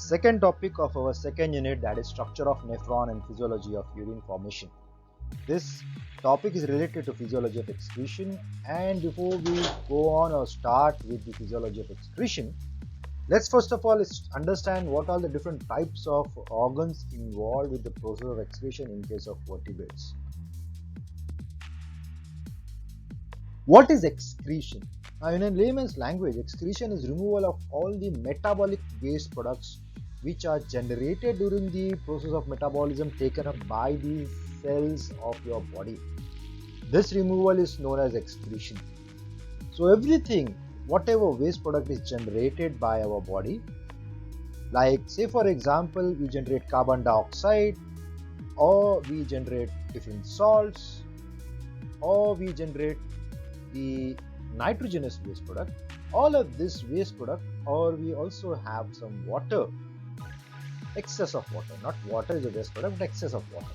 second topic of our second unit, that is structure of nephron and physiology of urine formation. This topic is related to physiology of excretion, and before we go on or start with the physiology of excretion, let's first of all understand what are the different types of organs involved with the process of excretion in case of vertebrates. What is excretion? Now, in a layman's language, excretion is removal of all the metabolic waste products which are generated during the process of metabolism taken up by the cells of your body. This removal is known as excretion. So everything, whatever waste product is generated by our body, like say for example, we generate carbon dioxide, or we generate different salts, or we generate the nitrogenous waste product, all of this waste product, or we also have some water, excess of water, not water is a waste product, but excess of water.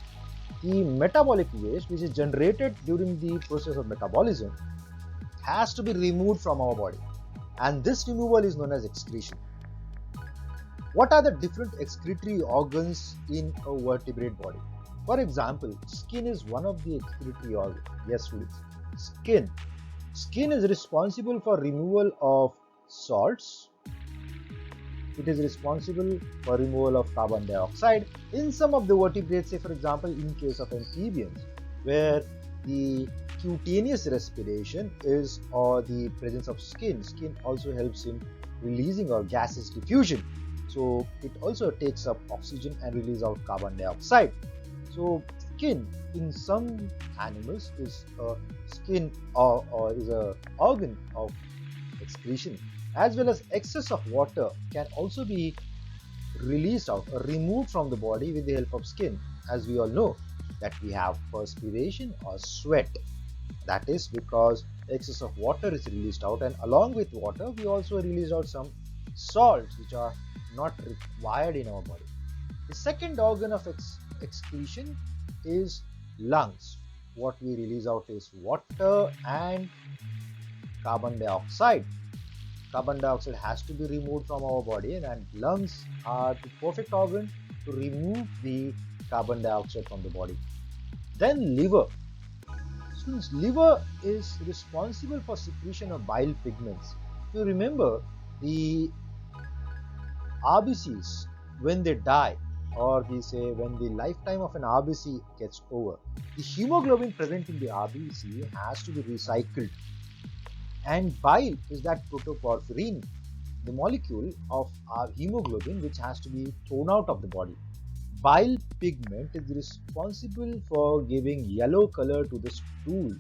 The metabolic waste which is generated during the process of metabolism has to be removed from our body, and this removal is known as excretion. What are the different excretory organs in a vertebrate body? For example, skin is one of the excretory organs. Yes, students, skin. Skin is responsible for removal of salts. It is responsible for removal of carbon dioxide. In some of the vertebrates, say for example in case of amphibians, where the cutaneous respiration is or the presence of skin also helps in releasing or gases diffusion. So it also takes up oxygen and release out carbon dioxide. So skin in some animals is a skin or is a organ of excretion, as well as excess of water can also be released out or removed from the body with the help of skin. As we all know that we have perspiration or sweat, that is because excess of water is released out, and along with water we also release out some salts which are not required in our body. The second organ of excretion is lungs. What we release out is water and carbon dioxide. Carbon dioxide has to be removed from our body, and lungs are the perfect organ to remove the carbon dioxide from the body. Then liver. Since liver is responsible for secretion of bile pigments. If you remember, the RBCs, when they die, or we say when the lifetime of an RBC gets over, the hemoglobin present in the RBC has to be recycled, and bile is that protoporphyrin, the molecule of our hemoglobin which has to be thrown out of the body. Bile pigment is responsible for giving yellow color to the stool.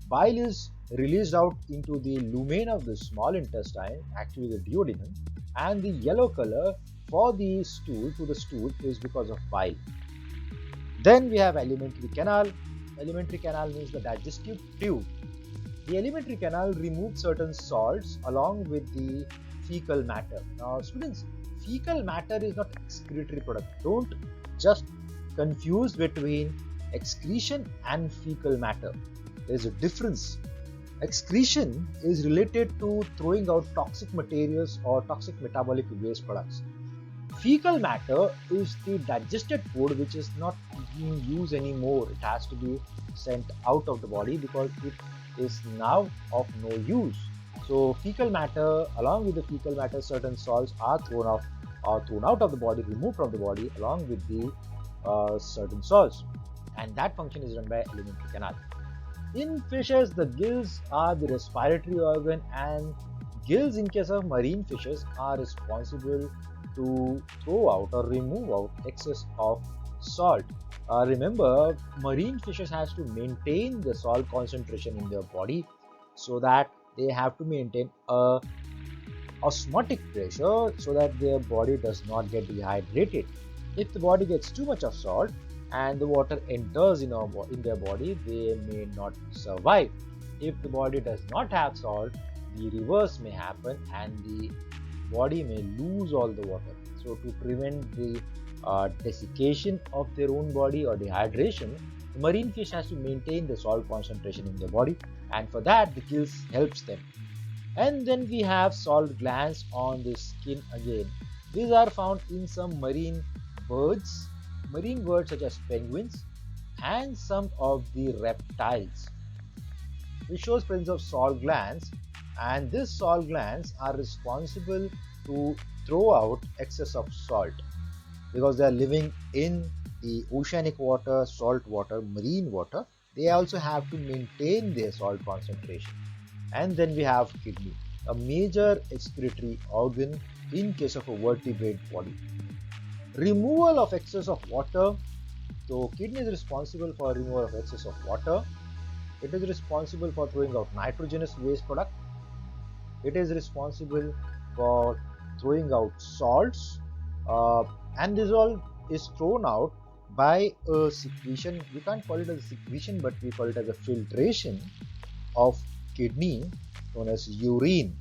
Bile is released out into the lumen of the small intestine, actually the duodenum, and the yellow color for the stool to the stool is because of bile. Then we have alimentary canal. Alimentary canal means the digestive tube. The alimentary canal removes certain salts along with the fecal matter. Now students, fecal matter is not excretory product. Don't just confuse between excretion and fecal matter. There is a difference. Excretion is related to throwing out toxic materials or toxic metabolic waste products. Fecal matter is the digested food which is not being used anymore. It has to be sent out of the body because it is now of no use. So fecal matter, along with the fecal matter, certain salts are thrown out of the body, removed from the body along with the certain salts, and that function is done by alimentary canal. In fishes, the gills are the respiratory organ, and gills in case of marine fishes are responsible to throw out or remove out excess of salt. Remember, marine fishes has to maintain the salt concentration in their body, so that they have to maintain a osmotic pressure so that their body does not get dehydrated. If the body gets too much of salt and the water enters in their body, they may not survive. If the body does not have salt, the reverse may happen and the body may lose all the water. So to prevent the desiccation of their own body or dehydration, the marine fish has to maintain the salt concentration in their body, and for that the gills helps them. And then we have salt glands on the skin again. These are found in some marine birds such as penguins and some of the reptiles. It shows presence of salt glands, and these salt glands are responsible to throw out excess of salt because they are living in the oceanic water, salt water, marine water. They also have to maintain their salt concentration. And then we have kidney, a major excretory organ in case of a vertebrate body. Removal of excess of water. So kidney is responsible for removal of excess of water. It is responsible for throwing out nitrogenous waste product. It is responsible for throwing out salts, and this all is thrown out by a secretion. We can't call it as a secretion, but we call it as a filtration of kidney known as urine.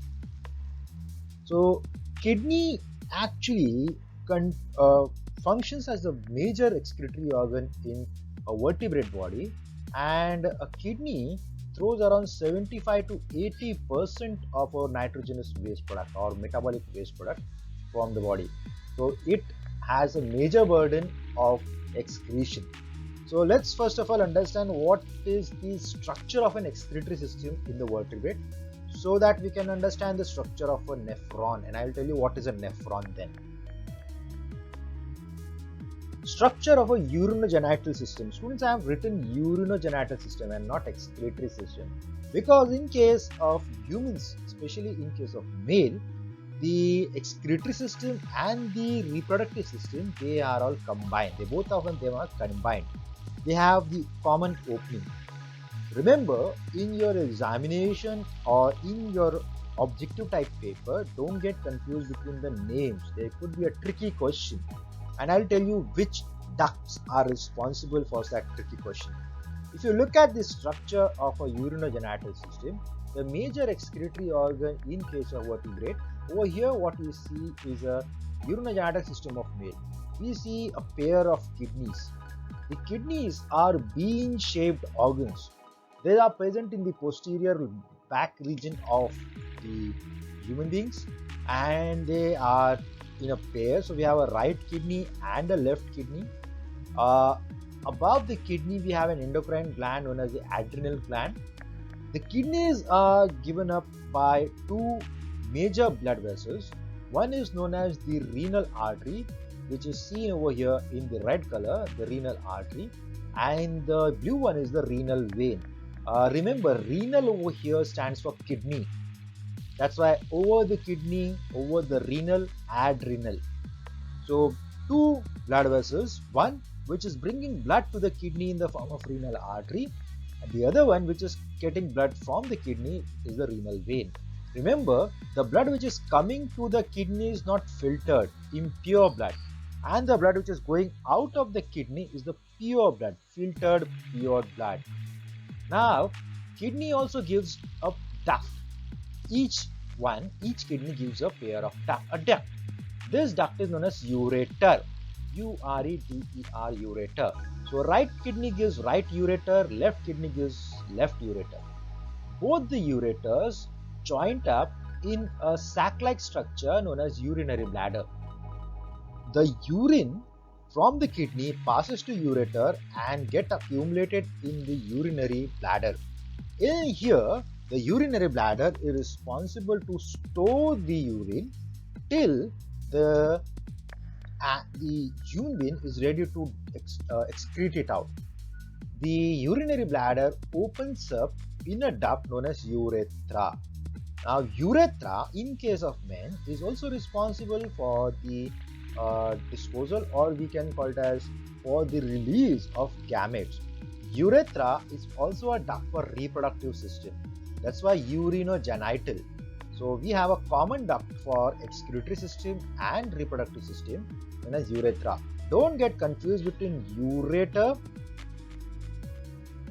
So kidney actually functions as a major excretory organ in a vertebrate body, and a kidney throws around 75 to 80% of our nitrogenous waste product or metabolic waste product from the body. So it has a major burden of excretion. So let's first of all understand what is the structure of an excretory system in the vertebrate, so that we can understand the structure of a nephron, and I will tell you what is a nephron then. Structure of a urinogenital system. Students, I have written urinogenital system and not excretory system because in case of humans, especially in case of male, the excretory system and the reproductive system, they are all combined. Both of them are combined. They have the common opening. Remember, in your examination or in your objective type paper, don't get confused between the names. There could be a tricky question, and I'll tell you which ducts are responsible for that tricky question. If you look at the structure of a urinogenital system, the major excretory organ in case of vertebrate, over here what we see is a urinogenital system of male. We see a pair of kidneys. The kidneys are bean-shaped organs. They are present in the posterior back region of the human beings, and they are in a pair. So we have a right kidney and a left kidney. Above the kidney we have an endocrine gland known as the adrenal gland. The kidneys are given up by two major blood vessels. One is known as the renal artery, which is seen over here in the red color, the renal artery, and the blue one is the renal vein. Remember, renal over here stands for kidney. That's why over the kidney, over the renal, adrenal. So two blood vessels, one which is bringing blood to the kidney in the form of renal artery, and the other one which is getting blood from the kidney is the renal vein. Remember, the blood which is coming to the kidney is not filtered, impure blood, and the blood which is going out of the kidney is the pure blood, filtered pure blood. Now, kidney also gives a duct. Each kidney gives a pair of duct. This duct is known as ureter. U-R-E-T-E-R, ureter. So right kidney gives right ureter, left kidney gives left ureter. Both the ureters joint up in a sac-like structure known as urinary bladder. The urine from the kidney passes to ureter and get accumulated in the urinary bladder. In here, the urinary bladder is responsible to store the urine till the human being is ready to excrete it out. The urinary bladder opens up in a duct known as urethra. Now, urethra, in case of men, is also responsible for the disposal, or we can call it as for the release of gametes. Urethra is also a duct for reproductive system. That's why urinogenital. So we have a common duct for excretory system and reproductive system known as urethra. Don't get confused between ureter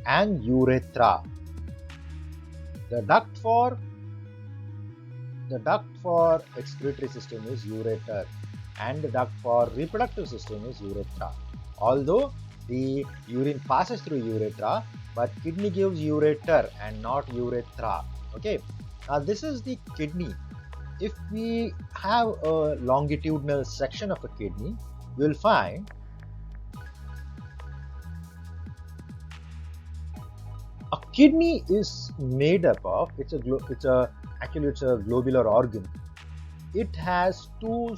and urethra. The duct for excretory system is ureter, and the duct for reproductive system is urethra. Although the urine passes through urethra, but kidney gives ureter and not urethra. Okay. Now this is the kidney. If we have a longitudinal section of a kidney, you will find a kidney is made up of, it's a globular organ. It has two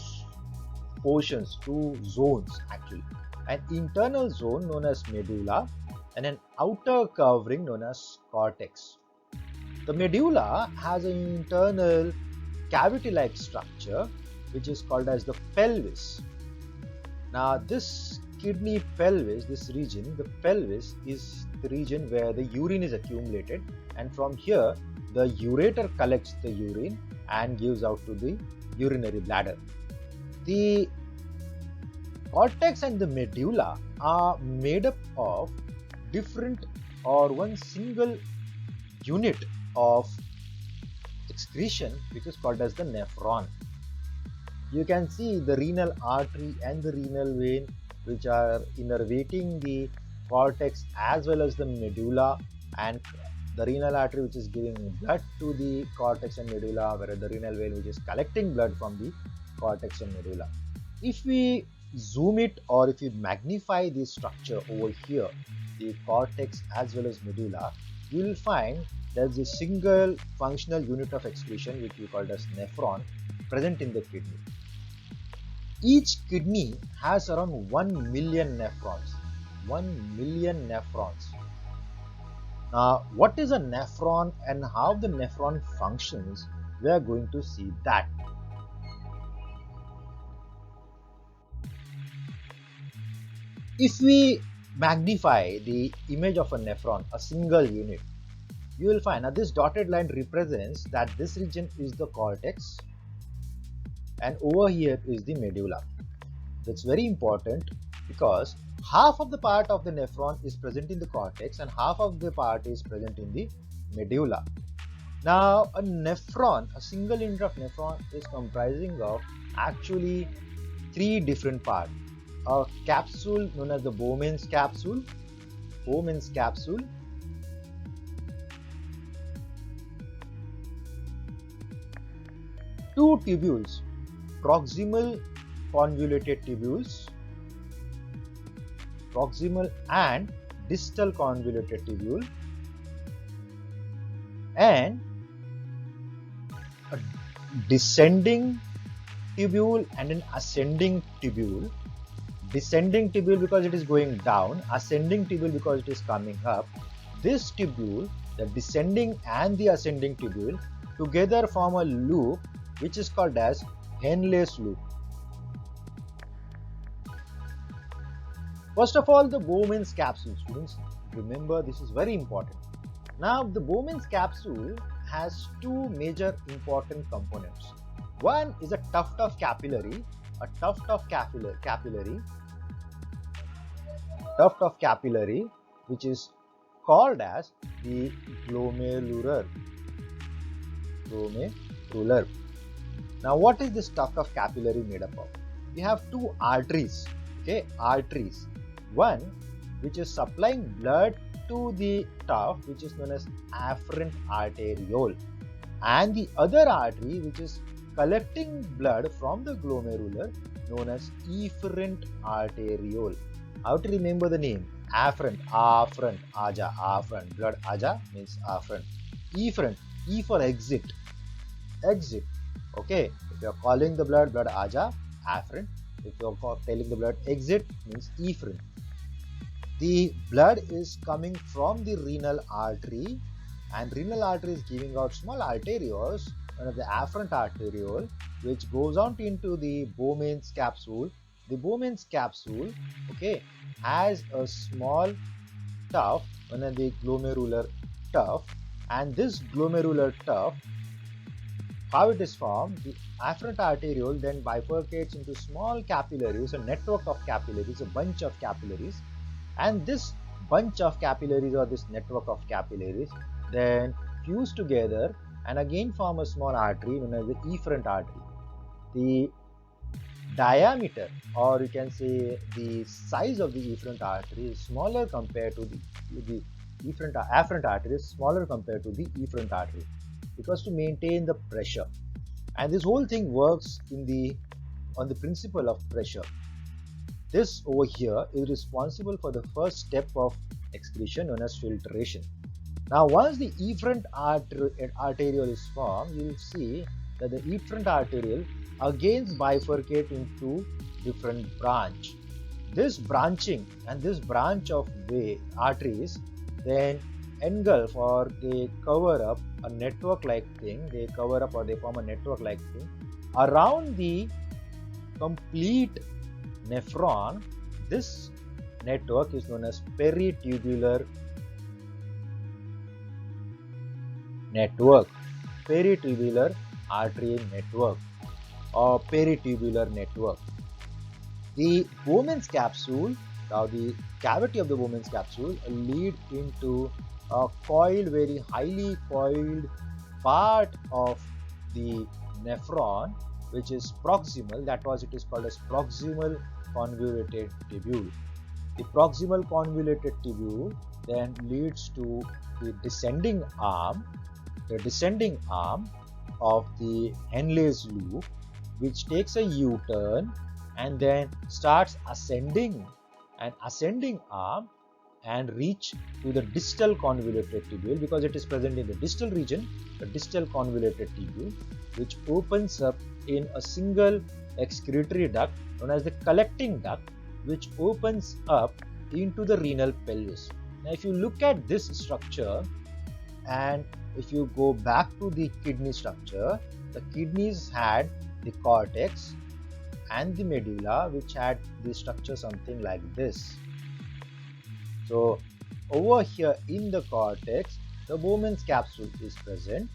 portions, two zones actually. An internal zone known as medulla and an outer covering known as cortex. The medulla has an internal cavity-like structure which is called as the pelvis. Now this kidney pelvis, this region, the pelvis is the region where the urine is accumulated, and from here the ureter collects the urine and gives out to the urinary bladder. The cortex and the medulla are made up of different or one single unit of excretion which is called as the nephron. You can see the renal artery and the renal vein which are innervating the cortex as well as the medulla, and the renal artery which is giving blood to the cortex and medulla, whereas the renal vein which is collecting blood from the cortex and medulla. If we zoom it or if we magnify this structure over here, the cortex as well as medulla, you will find there's a single functional unit of excretion which we call as nephron present in the kidney. Each kidney has around 1 million nephrons. 1 million nephrons. Now, what is a nephron and how the nephron functions, we are going to see that. If we magnify the image of a nephron, a single unit, you will find, now this dotted line represents that this region is the cortex and over here is the medulla. That's very important because half of the part of the nephron is present in the cortex and half of the part is present in the medulla. Now a nephron, a single unit of nephron is comprising of actually three different parts. A capsule known as the Bowman's capsule, two tubules, proximal convoluted tubules, proximal and distal convoluted tubule, and a descending tubule and an ascending tubule. Descending tubule because it is going down, ascending tubule because it is coming up. This tubule, the descending and the ascending tubule, together form a loop which is called as Henle's loop. First of all, the Bowman's capsule, students, remember this is very important. Now the Bowman's capsule has two major important components. One is a tuft of capillary, which is called as the glomerular. Now what is this tuft of capillary made up of? We have two arteries, arteries. One which is supplying blood to the tuft, which is known as afferent arteriole, and the other artery which is collecting blood from the glomerular, known as efferent arteriole. How to remember the name? Afferent, blood aja means afferent. Efferent, E for exit, okay. If you are calling the blood aja, afferent. If you are telling the blood exit, means efferent. The blood is coming from the renal artery, and renal artery is giving out small arterioles, one of the afferent arteriole, which goes out into the Bowman's capsule. The Bowman's capsule, has a small tuft, one of the glomerular tuft, and this glomerular tuft, how it is formed, the afferent arteriole then bifurcates into small capillaries, a network of capillaries, a bunch of capillaries, and this bunch of capillaries or this network of capillaries then fuse together and again form a small artery known as the efferent artery. The diameter, or you can say the size of the efferent artery, is smaller compared to the afferent artery is smaller compared to the efferent artery, because to maintain the pressure. And this whole thing works on the principle of pressure. This over here is responsible for the first step of excretion known as filtration. Now, once the efferent arteriole is formed, you will see that the efferent arteriole again bifurcate into different branch. This branching and this branch of arteries then engulf or they cover up a network-like thing. They cover up or they form a network-like thing around the complete nephron. This network is known as peritubular network, peritubular artery network or peritubular network. The Bowman's capsule, now the cavity of the Bowman's capsule lead into a coiled, very highly coiled part of the nephron, which is proximal. That was, it is called as proximal convoluted tubule. The proximal convoluted tubule then leads to the descending arm of the Henle's loop, which takes a U-turn and then starts ascending an ascending arm and reach to the distal convoluted tubule, because it is present in the distal region, the distal convoluted tubule, which opens up in a single excretory duct known as the collecting duct, which opens up into the renal pelvis. Now, if you look at this structure and if you go back to the kidney structure, the kidneys had the cortex and the medulla, which had the structure something like this. So over here in the cortex, the Bowman's capsule is present,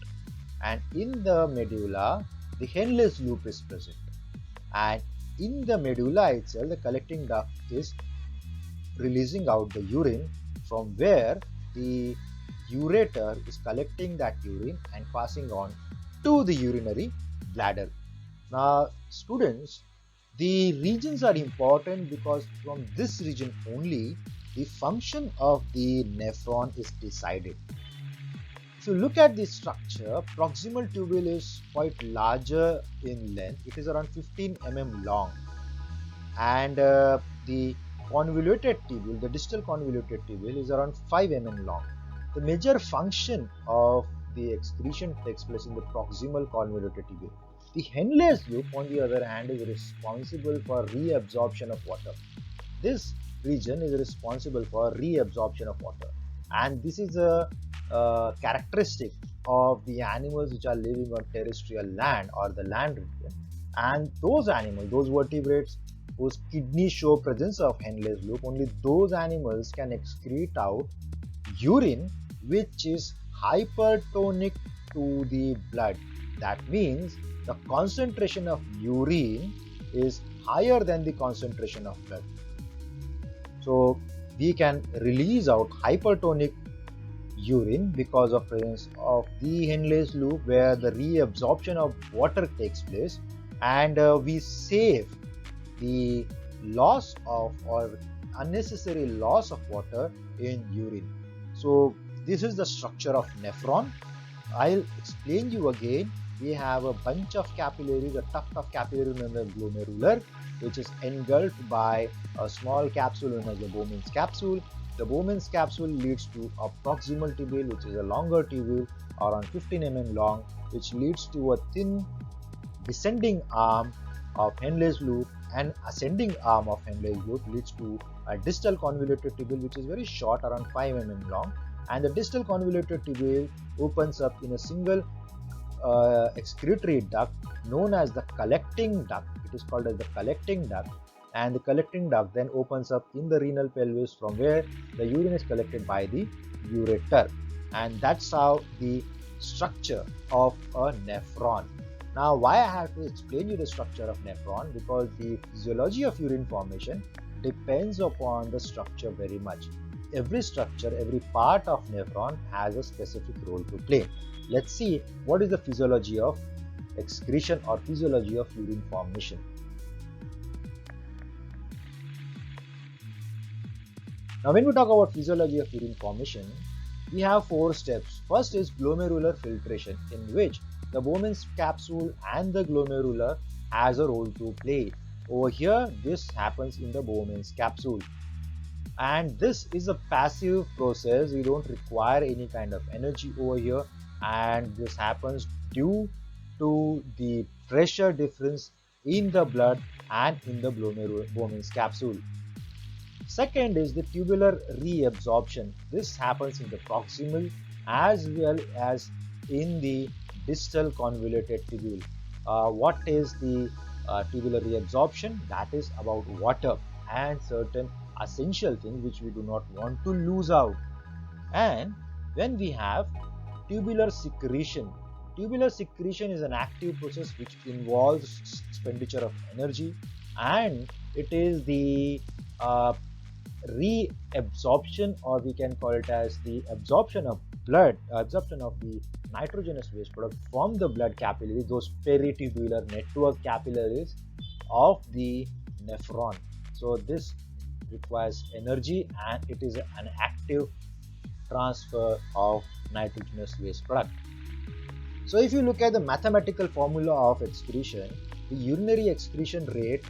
and in the medulla, the Henle's loop is present. And in the medulla itself, the collecting duct is releasing out the urine, from where the ureter is collecting that urine and passing on to the urinary bladder. Now, students, the regions are important because from this region only the function of the nephron is decided. If you look at the structure, proximal tubule is quite larger in length. It is around 15 mm long, and the convoluted tubule, the distal convoluted tubule, is around 5 mm long. The major function of the excretion takes place in the proximal convoluted tubule. The Henle's loop, on the other hand, is responsible for reabsorption of water. This region is responsible for reabsorption of water, and this is a characteristic of the animals which are living on terrestrial land or the land region. And those animals, those vertebrates whose kidneys show presence of Henle's loop, only those animals can excrete out urine which is hypertonic to the blood. That means the concentration of urine is higher than the concentration of blood. So we can release out hypertonic urine because of presence of the Henle's loop, where the reabsorption of water takes place, and we save the loss of or unnecessary loss of water in urine. So this is the structure of nephron. I'll explain you again. We have a bunch of capillaries, a tuft of capillary known as glomerular, which is engulfed by a small capsule known as the Bowman's capsule. The Bowman's capsule leads to a proximal tubule, which is a longer tubule around 15 mm long, which leads to a thin descending arm of Henle's loop, and ascending arm of Henle's loop leads to a distal convoluted tubule, which is very short, around 5 mm long, and the distal convoluted tubule opens up in a single excretory duct known as the collecting duct. It is called as the collecting duct, and the collecting duct then opens up in the renal pelvis, from where the urine is collected by the ureter, and that's how the structure of a nephron. Now, why I have to explain you the structure of nephron? Because the physiology of urine formation depends upon the structure very much. Every structure, every part of nephron has a specific role to play. Let's see what is the physiology of excretion or physiology of urine formation. Now, when we talk about physiology of urine formation, we have 4 steps. First is glomerular filtration, in which the Bowman's capsule and the glomerular has a role to play. Over here, this happens in the Bowman's capsule. And this is a passive process. You don't require any kind of energy over here, and this happens due to the pressure difference in the blood and in the Bowman's capsule. Second is the tubular reabsorption. This happens in the proximal as well as in the distal convoluted tubule. What is the tubular reabsorption? That is about water and certain essential things which we do not want to lose out. And when we have tubular secretion, tubular secretion is an active process which involves expenditure of energy, and it is the reabsorption, or we can call it as the absorption of absorption of the nitrogenous waste product from the blood capillaries, those peritubular network capillaries of the nephron. So this requires energy, and it is an active transfer of nitrogenous waste product. So if you look at the mathematical formula of excretion, the urinary excretion rate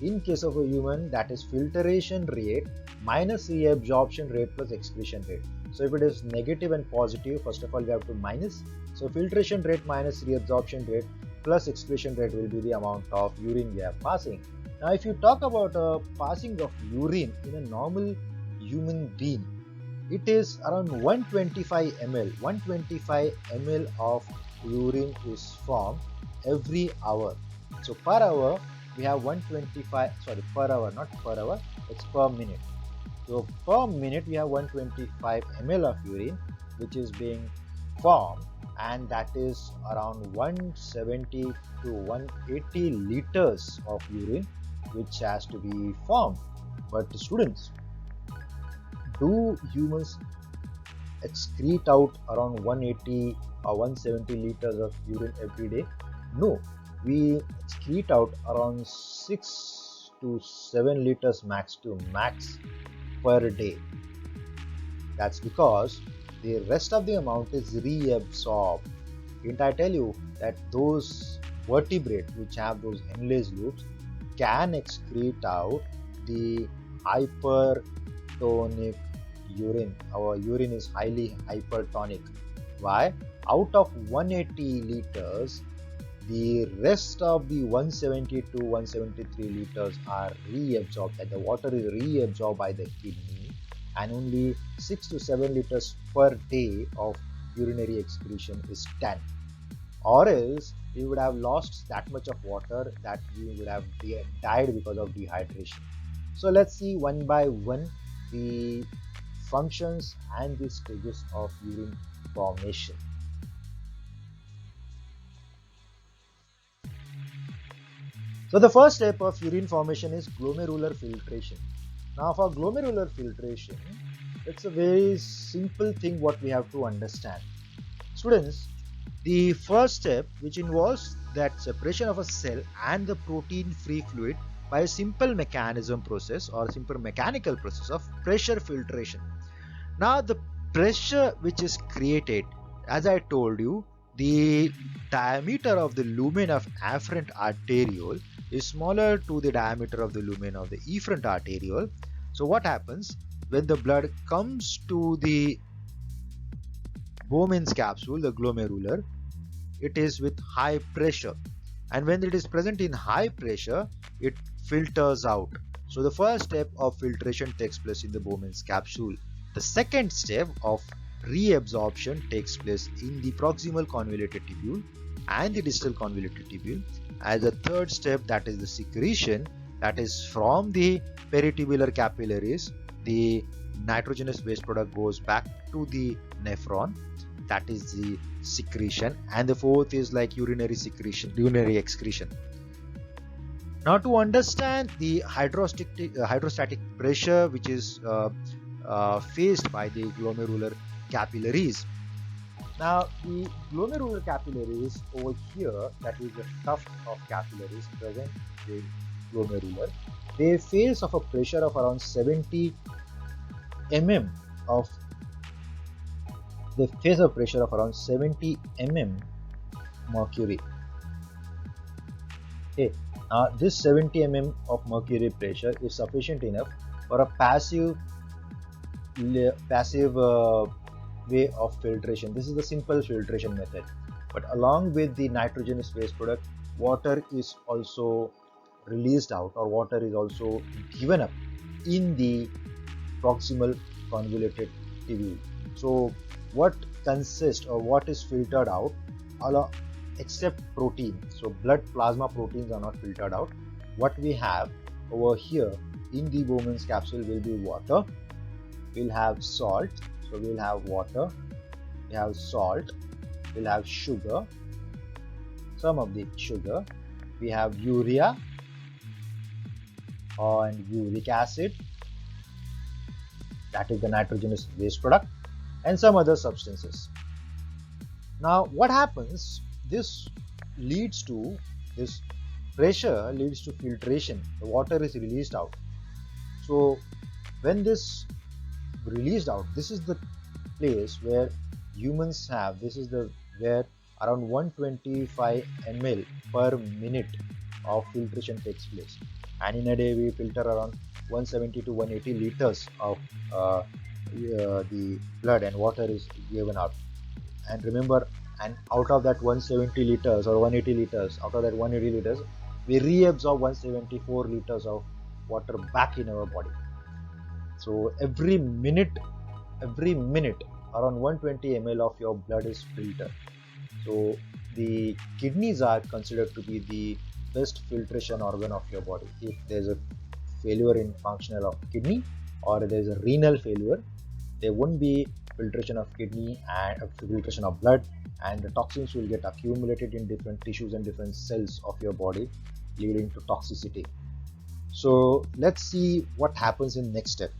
in case of a human, that is filtration rate minus reabsorption rate plus excretion rate. So if it is negative and positive, first of all we have to minus. So filtration rate minus reabsorption rate plus excretion rate will be the amount of urine we are passing. Now if you talk about passing of urine in a normal human being, it is around 125 ml. 125 ml of urine is formed every hour. So per hour we have 125, per hour, not per hour, it's per minute. So per minute we have 125 ml of urine which is being formed, and that is around 170 to 180 liters of urine which has to be formed. But students, do humans excrete out around 180 or 170 liters of urine every day? No, we excrete out around 6 to 7 liters max to max per day. That's because the rest of the amount is reabsorbed. Didn't I tell you that those vertebrates which have those Henle's loops can excrete out the hypertonic urine? Our urine is highly hypertonic. Why? Out of 180 liters, the rest of the 170 to 173 liters are reabsorbed, and the water is reabsorbed by the kidney, and only 6 to 7 liters per day of urinary excretion is done. Or else we would have lost that much of water that we would have died because of dehydration. So let's see one by one the functions and the stages of urine formation. So the first step of urine formation is glomerular filtration. Now for glomerular filtration, it's a very simple thing what we have to understand. Students, the first step, which involves that separation of a cell and the protein-free fluid by a simple mechanism process or simple mechanical process of pressure filtration. Now the pressure which is created, as I told you, the diameter of the lumen of afferent arteriole is smaller to the diameter of the lumen of the efferent arteriole. So what happens when the blood comes to the Bowman's capsule, the glomerular, it is with high pressure, and when it is present in high pressure, it filters out. So the first step of filtration takes place in the Bowman's capsule. The second step of reabsorption takes place in the proximal convoluted tubule and the distal convoluted tubule. As a third step, that is the secretion, that is from the peritubular capillaries, the nitrogenous waste product goes back to the nephron, that is the secretion. And the fourth is like urinary excretion. Now to understand the hydrostatic pressure which is faced by the glomerular capillaries. Now the glomerular capillaries over here, that is the tuft of capillaries present in the glomerular, they face of a pressure of around 70 mm of the phase of pressure of around 70 mm mercury. Okay, this 70 mm of mercury pressure is sufficient enough for a passive way of filtration. This is the simple filtration method. But along with the nitrogenous waste product, water is also released out, or water is also given up in the proximal convoluted tubule. So what consists or what is filtered out, except protein. So blood plasma proteins are not filtered out. What we have over here in the Bowman's capsule will be water. We'll have salt. So we'll have water, we have salt, we'll have sugar, some of the sugar, we have urea and uric acid, that is the nitrogenous waste product, and some other substances. Now what happens, this pressure leads to filtration. The water is released out. So when this released out, this is the place where humans have, where around 125 ml per minute of filtration takes place, and in a day we filter around 170 to 180 liters of the blood and water is given out. And remember, and out of that 170 liters or 180 liters, out of that 180 liters, we reabsorb 174 liters of water back in our body. So every minute around 120 ml of your blood is filtered. So the kidneys are considered to be the best filtration organ of your body. If there's a failure in functional of kidney, or there's a renal failure, there won't be filtration of kidney and filtration of blood, and the toxins will get accumulated in different tissues and different cells of your body, leading to toxicity. So let's see what happens in next step.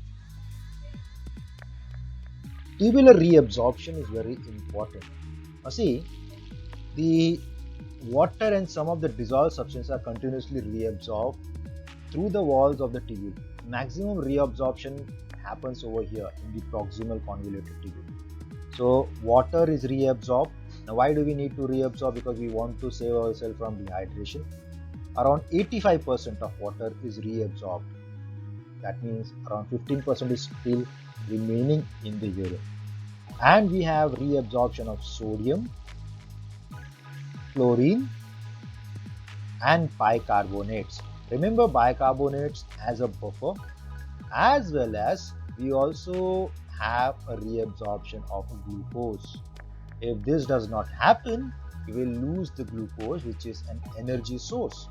Tubular reabsorption is very important. Now see, the water and some of the dissolved substances are continuously reabsorbed through the walls of the tubule. Maximum reabsorption happens over here in the proximal convoluted tubule. So water is reabsorbed. Now why do we need to reabsorb? Because we want to save ourselves from dehydration. Around 85% of water is reabsorbed. That means around 15% is still remaining in the urine. And we have reabsorption of sodium, chlorine and bicarbonates. Remember bicarbonates as a buffer, as well as we also have a reabsorption of glucose. If this does not happen, we will lose the glucose, which is an energy source.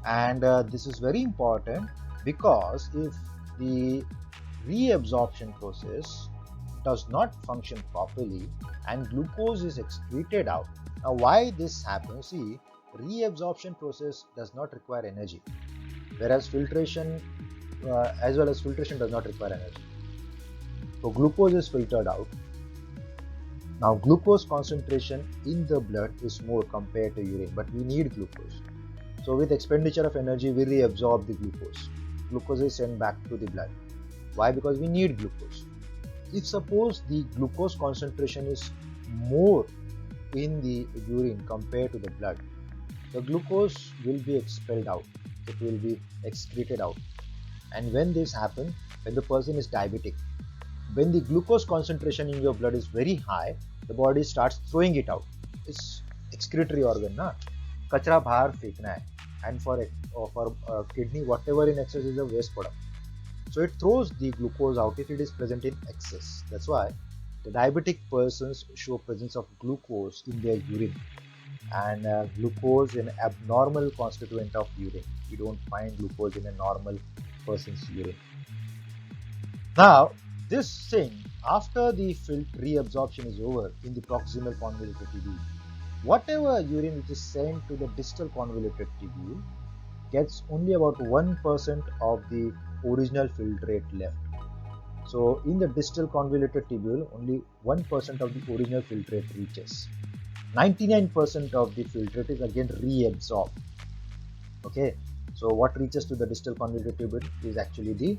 And this is very important, because if the reabsorption process does not function properly and glucose is excreted out. Now why this happens? See, reabsorption process does not require energy, whereas filtration as well as filtration does not require energy. So glucose is filtered out. Now glucose concentration in the blood is more compared to urine, but we need glucose. So with expenditure of energy, we reabsorb the glucose. Glucose is sent back to the blood. Why? Because we need glucose. If suppose the glucose concentration is more in the urine compared to the blood, the glucose will be expelled out. It will be excreted out. And when this happens, when the person is diabetic, when the glucose concentration in your blood is very high, the body starts throwing it out. It's excretory organ, na? Kachra bahar feekna hai. And for kidney, whatever in excess is a waste product. So it throws the glucose out if it is present in excess. That's why the diabetic persons show presence of glucose in their urine, and glucose is an abnormal constituent of urine. We don't find glucose in a normal person's urine. Now this thing, after the reabsorption is over in the proximal convoluted tubule, whatever urine which is sent to the distal convoluted tubule gets only about 1% of the original filtrate left. So in the distal convoluted tubule, only 1% of the original filtrate reaches. 99% of the filtrate is again reabsorbed. Okay, so what reaches to the distal convoluted tubule is actually the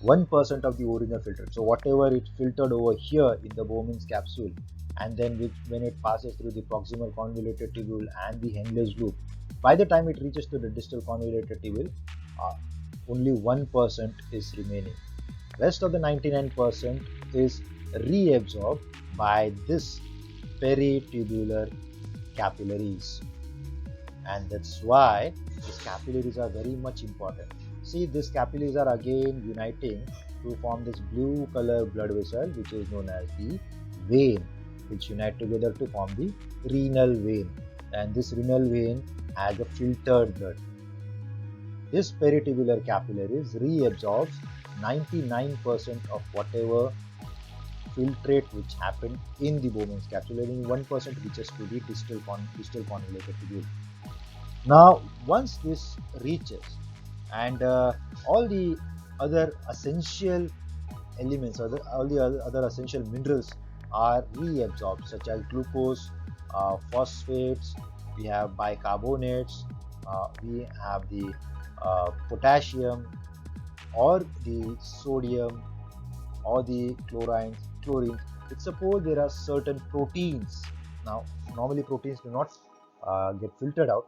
1% of the original filtrate. So whatever it filtered over here in the Bowman's capsule, and then when it passes through the proximal convoluted tubule and the Henle's loop, by the time it reaches to the distal convoluted tubule, uh, only 1% is remaining. Rest of the 99% is reabsorbed by this peritubular capillaries, and that's why these capillaries are very much important. See, these capillaries are again uniting to form this blue color blood vessel, which is known as the vein, which unite together to form the renal vein, and this renal vein has a filtered blood. This peritubular capillaries reabsorbs 99% of whatever filtrate which happened in the Bowman's capsule, and 1% reaches to the distal convoluted tubule. Now, once this reaches, and all the other essential elements, all the other essential minerals are reabsorbed, such as glucose, phosphates, we have bicarbonates, we have the potassium, or the sodium, or the chlorine. Let's suppose there are certain proteins. Now, normally proteins do not get filtered out.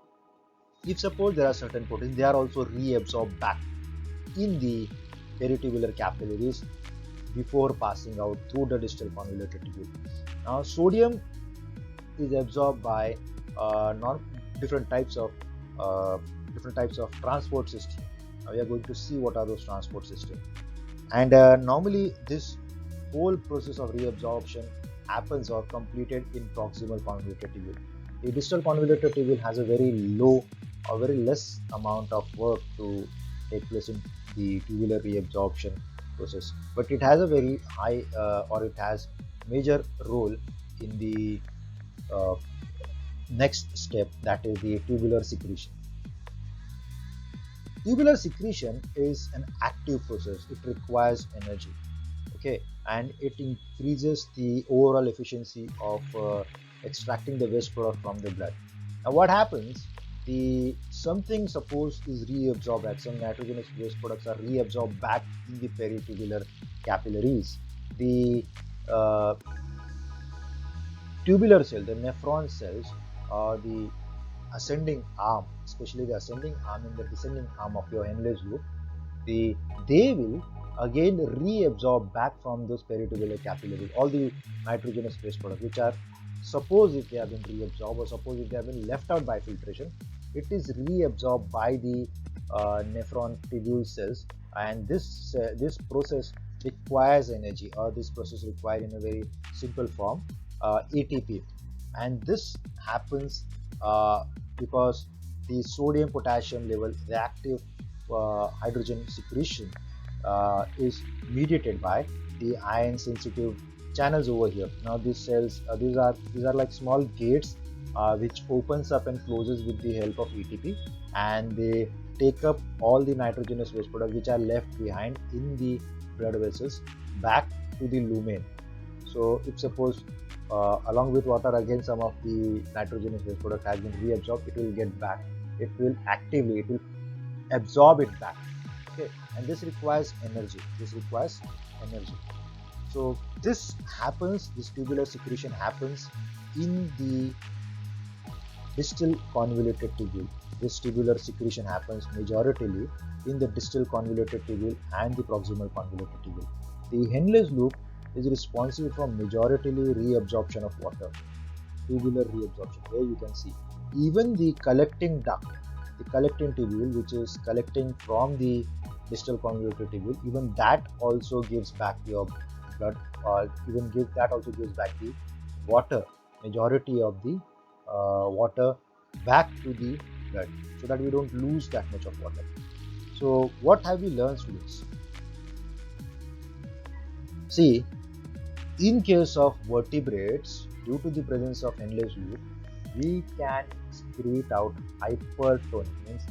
If suppose there are certain proteins, they are also reabsorbed back in the peritubular capillaries before passing out through the distal convoluted tubule. Now, sodium is absorbed by different types of transport system. Now, we are going to see what are those transport systems. And normally this whole process of reabsorption happens or completed in proximal convoluted tubule. The distal convoluted tubule has a very low or very less amount of work to take place in the tubular reabsorption process, but it has a very high or it has major role in the next step, that is the tubular secretion. Tubular secretion is an active process. It requires energy, okay, and it increases the overall efficiency of extracting the waste product from the blood. Now, what happens? Something suppose is reabsorbed, like some nitrogenous waste products are reabsorbed back in the peritubular capillaries. The tubular cell, the nephron cells, the ascending arm, especially the ascending arm and the descending arm of your Henle's loop, they will again reabsorb back from those peritubular capillaries all the nitrogenous waste products, which are, suppose if they have been reabsorbed, or suppose if they have been left out by filtration, it is reabsorbed by the nephron tubule cells, and this process requires energy, or this process required in a very simple form ATP, and this happens because the sodium potassium level reactive hydrogen secretion is mediated by the ion sensitive channels over here. Now these cells, these are like small gates which opens up and closes with the help of ATP, and they take up all the nitrogenous waste products which are left behind in the blood vessels back to the lumen. So if suppose along with water again some of the nitrogenous waste product has been reabsorbed, it will get back, it will absorb it back, okay, and this requires energy. So this tubular secretion happens in the distal convoluted tubule. This tubular secretion happens majoritarily in the distal convoluted tubule and the proximal convoluted tubule. The Henle's loop is responsible for majoritarily reabsorption of water, tubular reabsorption. Here you can see even the collecting duct, the collecting tubule, which is collecting from the distal convoluted tubule, even that also gives back your blood, or that also gives back the water, majority of the water back to the blood, so that we don't lose that much of water. So what have we learned, students? See, in case of vertebrates, due to the presence of Henle's loop, we can secrete out hypertonic, means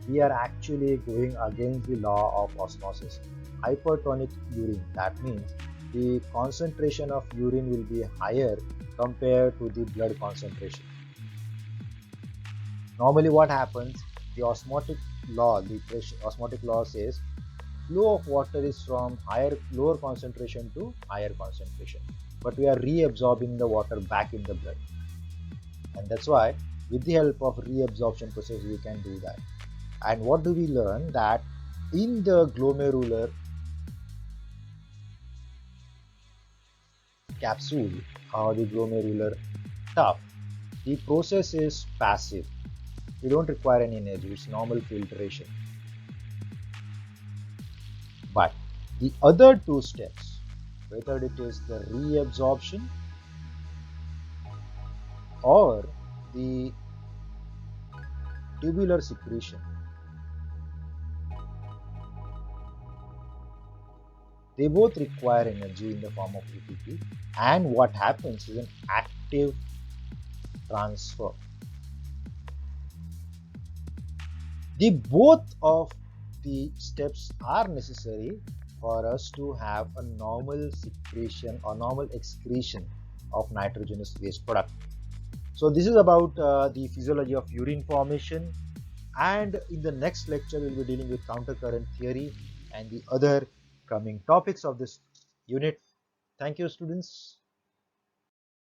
we are actually going against the law of osmosis. Hypertonic urine, that means the concentration of urine will be higher compared to the blood concentration. Normally what happens, the osmotic law says flow of water is from lower concentration to higher concentration. but we are reabsorbing the water back in the blood. And that's why with the help of reabsorption process we can do that. And what do we learn? That in the glomerular capsule or the glomerular tuft, the process is passive. We don't require any energy, it's normal filtration. But the other two steps, whether it is the reabsorption or the tubular secretion, they both require energy in the form of ATP, and what happens is an active transfer. The both of the steps are necessary for us to have a normal secretion or normal excretion of nitrogenous waste product. So this is about the physiology of urine formation, and in the next lecture we'll be dealing with countercurrent theory and the other coming topics of this unit. Thank you, students.